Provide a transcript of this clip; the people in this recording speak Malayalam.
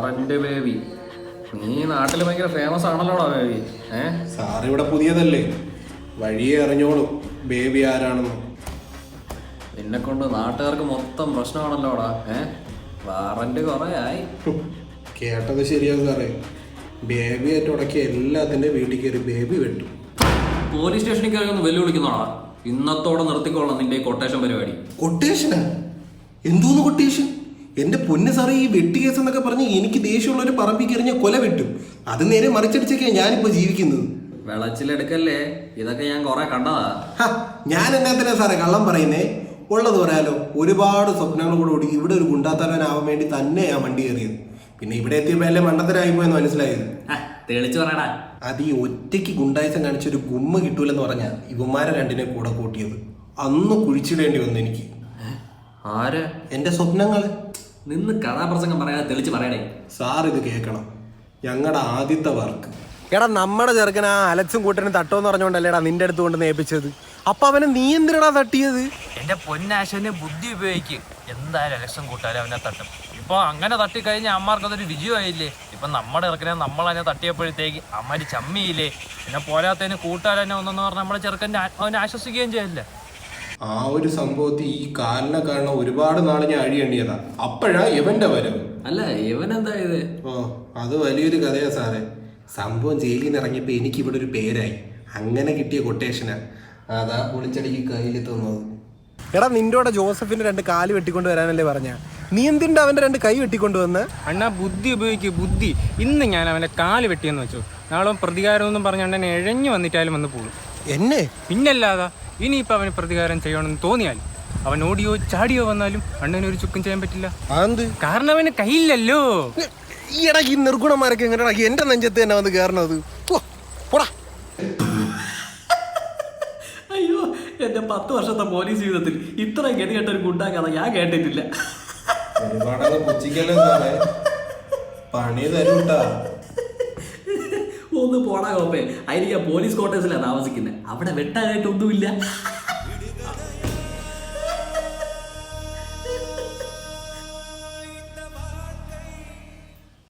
Warrant baby. നീ നാട്ടിൽ ഭയങ്കര ഫേമസ് ആണല്ലോടാ ബേബി. സാറിവിടെ പുതിയതല്ലേ, വഴിയെ അറിഞ്ഞോളൂ ബേബി ആരാണെന്ന്. നിന്നെ കൊണ്ട് നാട്ടുകാർക്ക് മൊത്തം പ്രശ്നമാണല്ലോടാ. വാറന്റ് കുറെ ആയി. കേട്ടത് ശരിയാകും സാറേ. ബേബിയായിട്ട് ഉടക്കിയ എല്ലാത്തിന്റെ വീട്ടിൽ കയറി ബേബി വെട്ടും. പോലീസ് സ്റ്റേഷനിൽ കയറി ഒന്ന് വെല്ലുവിളിക്കുന്നോടാ. ഇന്നത്തോടെ നിർത്തിക്കോളാം നിന്റെ ഈ കൊട്ടേഷൻ പരിപാടി. കൊട്ടേഷനാ? എന്തോന്ന് കൊട്ടേഷൻ? എന്റെ പൊന്ന് സാറേ, ഈ വെട്ടി കേസ് എന്നൊക്കെ പറഞ്ഞ് എനിക്ക് ദേഷ്യമുള്ളൊരു പറമ്പിൽ കയറിഞ്ഞ കൊല വെട്ടും. അത് നേരെ മറിച്ചടിച്ചൊക്കെയാണ് ഞാനിപ്പോ ജീവിക്കുന്നത്. വിളച്ചിലെടുക്കല്ലേ, ഇതൊക്കെ ഞാൻ കുറെ കണ്ടതാ. ഞാൻ എന്നാത്തിനാ സാറേ കള്ളം പറയുന്നേ? ഉള്ളത് പറയാലോ, ഒരുപാട് സ്വപ്നങ്ങൾ കൂടെ ഓടി ഇവിടെ ഒരു ഗുണ്ടാത്തലവനാവാൻ വേണ്ടി തന്നെ ഞാൻ വണ്ടി കയറിയത്. പിന്നെ ഇവിടെ എത്തിയപ്പോ എല്ലാം മണ്ടത്തരായിപ്പോയെന്ന് മനസ്സിലായത്. തെളിച്ചു പറയടാ. അത് ഈ ഒറ്റയ്ക്ക് ഗുണ്ടായസം കാണിച്ചൊരു ഗുമ്മ കിട്ടൂലെന്ന് പറഞ്ഞാ ഇവന്മാരെ രണ്ടിനെ കൂടെ കൂട്ടിയത്. അന്ന് കുഴിച്ചിടേണ്ടി വന്നു എനിക്ക്. ആര്? എന്റെ സ്വപ്നങ്ങള്. നിന്ന് കഥാപ്രസംഗം പറയാതെ തെളിച്ച് പറയണേ. സാർ ഇത് കേൾക്കണം, ഞങ്ങളുടെ ആദ്യത്തെ വർക്ക്. എടാ നമ്മുടെ ചെറുക്കൻ ആ അലക്സും കൂട്ടനും തട്ടോന്ന് പറഞ്ഞോണ്ടല്ലേടാ നിന്റെ അടുത്ത് കൊണ്ട് നേപ്പിച്ചത്. അപ്പൊ അവനെ നീ എന്തിനാ തട്ടിയത്? എന്റെ പൊന്നാശനെ ബുദ്ധി ഉപയോഗിക്കും. എന്തായാലും അലക്സും കൂട്ടാലും അവനെ തട്ടും. ഇപ്പൊ അങ്ങനെ തട്ടിക്കഴിഞ്ഞാൽ അമ്മമാർക്ക് അതൊരു വിജയമായില്ലേ. ഇപ്പൊ നമ്മുടെ ഇറക്കിനെ നമ്മളതിനെ തട്ടിയപ്പോഴത്തേക്ക് അമ്മമാര് ചമ്മിയില്ലേ. പിന്നെ പോരാത്തതിന് കൂട്ടുകാരനെ ഒന്നെന്ന് പറഞ്ഞാൽ നമ്മുടെ ചെറുക്കൻ്റെ അവനെ ആശ്വസിക്കുകയും ചെയ്യില്ല. ആ ഒരു സംഭവത്തിൽ ഈ കാലിനെ കാണാൻ ഒരുപാട് നാള് ഞാൻ അഴിയണ്ടിയതാ. അപ്പോഴാ ഇവന്റെ വരവ്. അല്ല ഇവനെന്താ ഇത്? അത് വലിയൊരു കഥയാ സാറേ. സംഭവം ജയിലിൽ നിന്ന് ഇറങ്ങിയപ്പോ എനിക്ക് ഇവിടെ ഒരു പേരായി. അങ്ങനെ കിട്ടിയ കൊട്ടേഷനാ. അതാ പൊളിച്ചടിക്ക് കയ്യിൽ തന്നത്. എടാ നിന്റെ ജോസഫിന്റെ 2 കാല് വെട്ടിക്കൊണ്ട് വരാനല്ലേ പറഞ്ഞ, നീ എന്തിന്റെ അവന്റെ 2 കൈ വെട്ടിക്കൊണ്ട് വന്ന്? അണ്ണാ ബുദ്ധി ഉപയോഗിക്കുക, ബുദ്ധി. ഇന്ന് ഞാൻ അവന്റെ കാല് വെട്ടിയെന്ന് വെച്ചു, നാളെ പ്രതികാരം ഒന്നും പറഞ്ഞാൽ എന്നെ എഴഞ്ഞു വന്നിട്ടാലും വന്ന് പോകും. എന്നെ? പിന്നല്ലാതാ. ഇനിയിപ്പോൾ അവന് പ്രതികാരം ചെയ്യണമെന്ന് തോന്നിയാലും അവൻ ഓടിയോ ചാടിയോ വന്നാലും അണ്ണന് ഒരു ചുക്കും ചെയ്യാൻ പറ്റില്ല. കാരണം അവന് കയ്യില്ലല്ലോ. ഈടാ ഈ നിർഗുണന്മാരൊക്കെ എങ്ങനെയാ എന്റെ നെഞ്ചത്ത് തന്നെ വന്ന് കയറണത്? അയ്യോ, എന്റെ 10 വർഷത്തെ പോലീസ് ജീവിതത്തിൽ ഇത്ര ഗതികെട്ട ഒരു ഗുണ്ടാക്കഥ ഞാൻ കേട്ടിട്ടില്ല. പണി തരൂട്ടാ. ഒന്ന് പോടാ കോപ്പേ. അതിന് ഞാൻ പോലീസ് ക്വാർട്ടേഴ്സിലാണ് താമസിക്കുന്നത്. അവിടെ വെട്ടാനായിട്ടൊന്നുമില്ല.